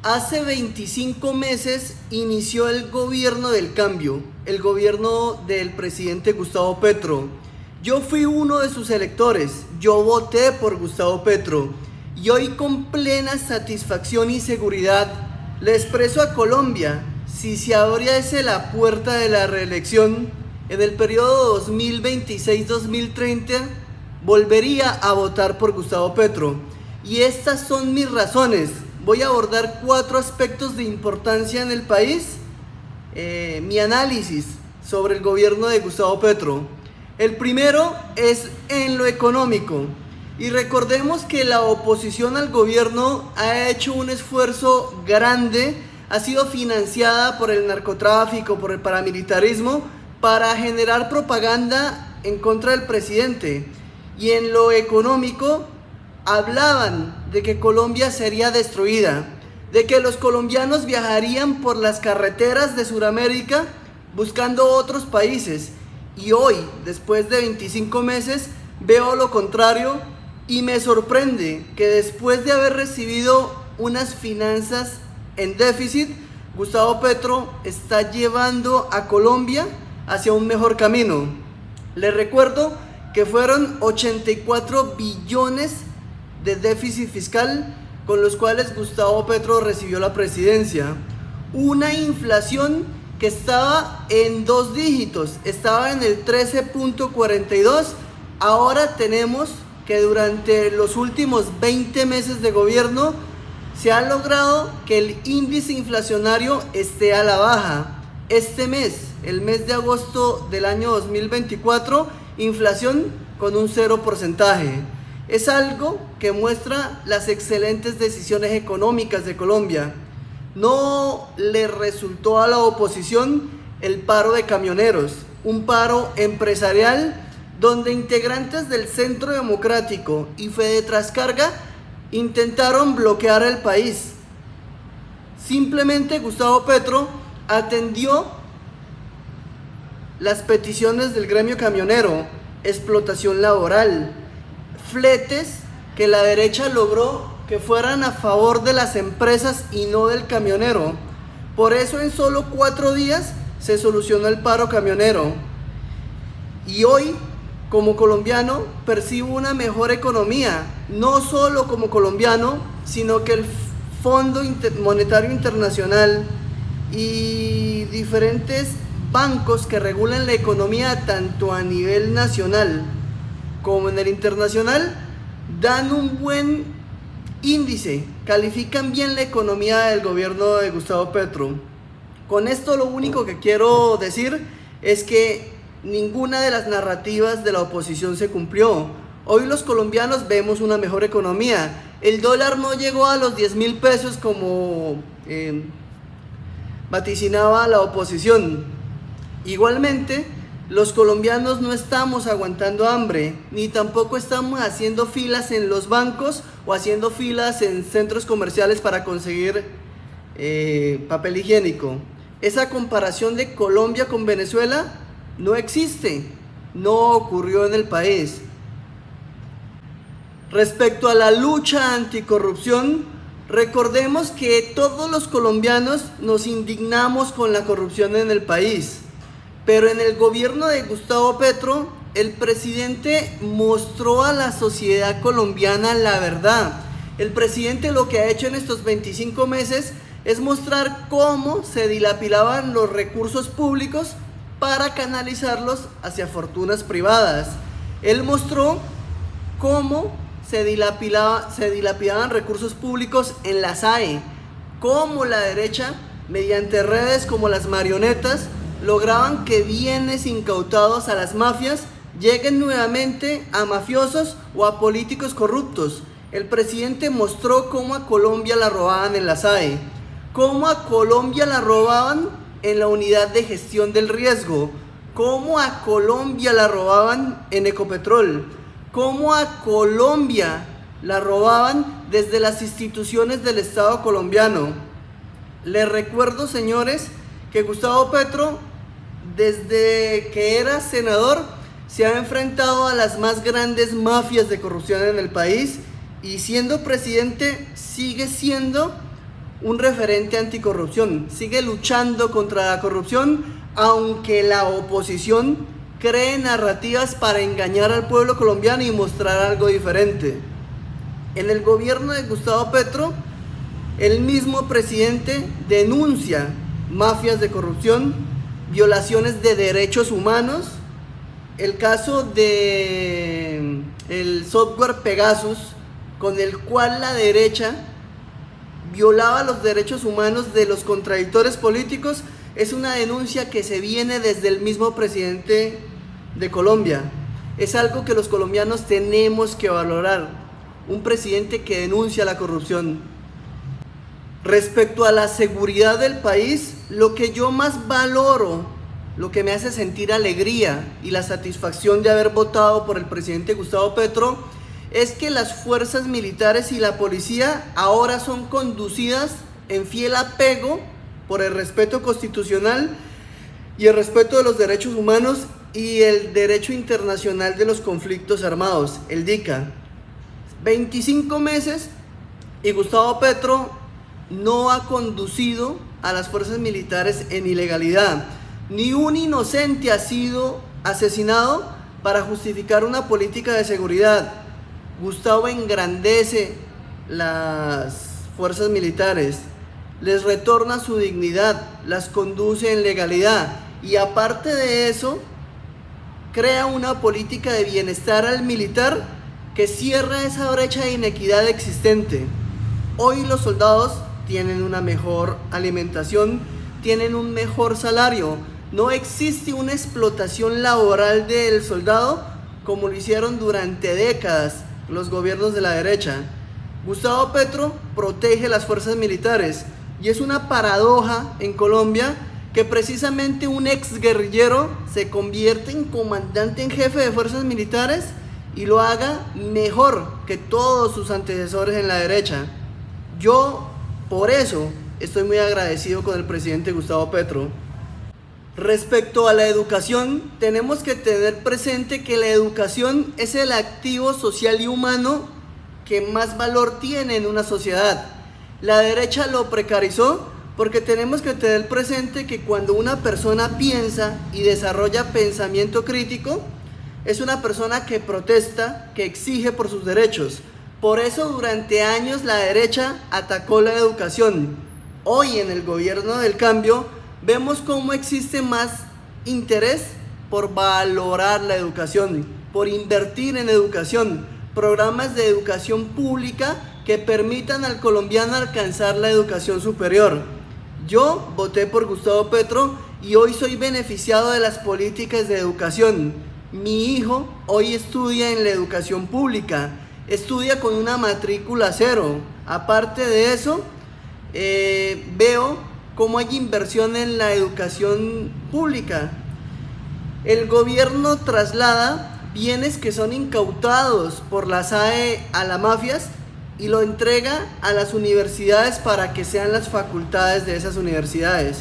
Hace 25 meses inició el gobierno del cambio, el gobierno del presidente Gustavo Petro. Yo fui uno de sus electores, yo voté por Gustavo Petro y hoy con plena satisfacción y seguridad le expreso a Colombia, si se abriese la puerta de la reelección en el periodo 2026-2030, volvería a votar por Gustavo Petro. Y estas son mis razones. Voy a abordar 4 aspectos de importancia en el país. Mi análisis sobre el gobierno de Gustavo Petro. El primero es en lo económico. Y recordemos que la oposición al gobierno ha hecho un esfuerzo grande, ha sido financiada por el narcotráfico, por el paramilitarismo, para generar propaganda en contra del presidente. Y en lo económico hablaban de que Colombia sería destruida, de que los colombianos viajarían por las carreteras de Sudamérica buscando otros países. Y hoy, después de 25 meses, veo lo contrario y me sorprende que después de haber recibido unas finanzas en déficit, Gustavo Petro está llevando a Colombia hacia un mejor camino. Les recuerdo que fueron 84 billones de déficit fiscal con los cuales Gustavo Petro recibió la presidencia. Una inflación que estaba en 2 dígitos, estaba en el 13.42. Ahora tenemos que durante los últimos 20 meses de gobierno se ha logrado que el índice inflacionario esté a la baja. Este mes, el mes de agosto del año 2024, inflación con un 0%. Es algo que muestra las excelentes decisiones económicas de Colombia. No le resultó a la oposición el paro de camioneros, un paro empresarial donde integrantes del Centro Democrático y Fede Trascarga intentaron bloquear el país. Simplemente Gustavo Petro atendió las peticiones del gremio camionero, explotación laboral, fletes que la derecha logró que fueran a favor de las empresas y no del camionero. Por eso en solo 4 días se solucionó el paro camionero. Y hoy, como colombiano, percibo una mejor economía, no solo como colombiano, sino que el Fondo Monetario Internacional y diferentes bancos que regulan la economía tanto a nivel nacional como en el internacional dan un buen índice, califican bien la economía del gobierno de Gustavo Petro. Con esto lo único que quiero decir es que ninguna de las narrativas de la oposición se cumplió. Hoy los colombianos vemos una mejor economía. El dólar no llegó a los 10.000 pesos como vaticinaba la oposición. Igualmente, los colombianos no estamos aguantando hambre, ni tampoco estamos haciendo filas en los bancos o haciendo filas en centros comerciales para conseguir papel higiénico. Esa comparación de Colombia con Venezuela no existe, no ocurrió en el país. Respecto a la lucha anticorrupción, recordemos que todos los colombianos nos indignamos con la corrupción en el país. Pero en el gobierno de Gustavo Petro, el presidente mostró a la sociedad colombiana la verdad. El presidente lo que ha hecho en estos 25 meses es mostrar cómo se dilapidaban los recursos públicos para canalizarlos hacia fortunas privadas. Él mostró cómo se dilapidaban recursos públicos en la SAE, cómo la derecha, mediante redes como las marionetas, lograban que bienes incautados a las mafias lleguen nuevamente a mafiosos o a políticos corruptos. El presidente mostró cómo a Colombia la robaban en la SAE, cómo a Colombia la robaban en la unidad de gestión del riesgo, cómo a Colombia la robaban en Ecopetrol, cómo a Colombia la robaban desde las instituciones del Estado colombiano. Les recuerdo, señores, que Gustavo Petro, desde que era senador, se ha enfrentado a las más grandes mafias de corrupción en el país y siendo presidente sigue siendo un referente anticorrupción, sigue luchando contra la corrupción, aunque la oposición cree narrativas para engañar al pueblo colombiano y mostrar algo diferente. En el gobierno de Gustavo Petro, el mismo presidente denuncia mafias de corrupción, violaciones de derechos humanos. El caso de el software Pegasus, con el cual la derecha violaba los derechos humanos de los contradictores políticos, es una denuncia que se viene desde el mismo presidente de Colombia. Es algo que los colombianos tenemos que valorar, un presidente que denuncia la corrupción. Respecto a la seguridad del país, lo que yo más valoro, lo que me hace sentir alegría y la satisfacción de haber votado por el presidente Gustavo Petro, es que las fuerzas militares y la policía ahora son conducidas en fiel apego por el respeto constitucional y el respeto de los derechos humanos y el derecho internacional de los conflictos armados, el DICA. 25 meses y Gustavo Petro no ha conducido a las fuerzas militares en ilegalidad. Ni un inocente ha sido asesinado para justificar una política de seguridad. Gustavo engrandece las fuerzas militares, les retorna su dignidad, las conduce en legalidad y aparte de eso, crea una política de bienestar al militar que cierra esa brecha de inequidad existente. Hoy los soldados tienen una mejor alimentación, tienen un mejor salario. No existe una explotación laboral del soldado como lo hicieron durante décadas los gobiernos de la derecha. Gustavo Petro protege las fuerzas militares y es una paradoja en Colombia que precisamente un ex guerrillero se convierte en comandante en jefe de fuerzas militares y lo haga mejor que todos sus antecesores en la derecha. Yo por eso estoy muy agradecido con el presidente Gustavo Petro. Respecto a la educación, tenemos que tener presente que la educación es el activo social y humano que más valor tiene en una sociedad. La derecha lo precarizó porque tenemos que tener presente que cuando una persona piensa y desarrolla pensamiento crítico, es una persona que protesta, que exige por sus derechos. Por eso durante años la derecha atacó la educación. Hoy en el gobierno del cambio vemos cómo existe más interés por valorar la educación, por invertir en educación, programas de educación pública que permitan al colombiano alcanzar la educación superior. Yo voté por Gustavo Petro y hoy soy beneficiado de las políticas de educación. Mi hijo hoy estudia en la educación pública, estudia con una matrícula cero. Aparte de eso, veo cómo hay inversión en la educación pública. El gobierno traslada bienes que son incautados por la SAE a las mafias y lo entrega a las universidades para que sean las facultades de esas universidades.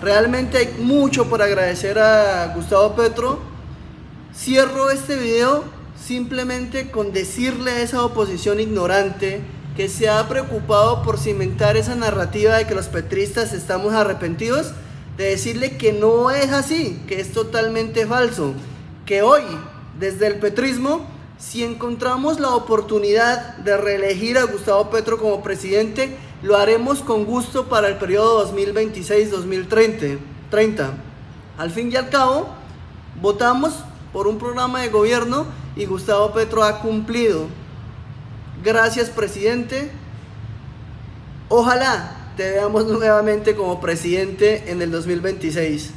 Realmente hay mucho por agradecer a Gustavo Petro. Cierro este video simplemente con decirle a esa oposición ignorante que se ha preocupado por cimentar esa narrativa de que los petristas estamos arrepentidos, de decirle que no es así, que es totalmente falso, que hoy, desde el petrismo, si encontramos la oportunidad de reelegir a Gustavo Petro como presidente, lo haremos con gusto para el periodo 2026-2030. Al fin y al cabo, votamos por un programa de gobierno y Gustavo Petro ha cumplido. Gracias, presidente. Ojalá te veamos nuevamente como presidente en el 2026.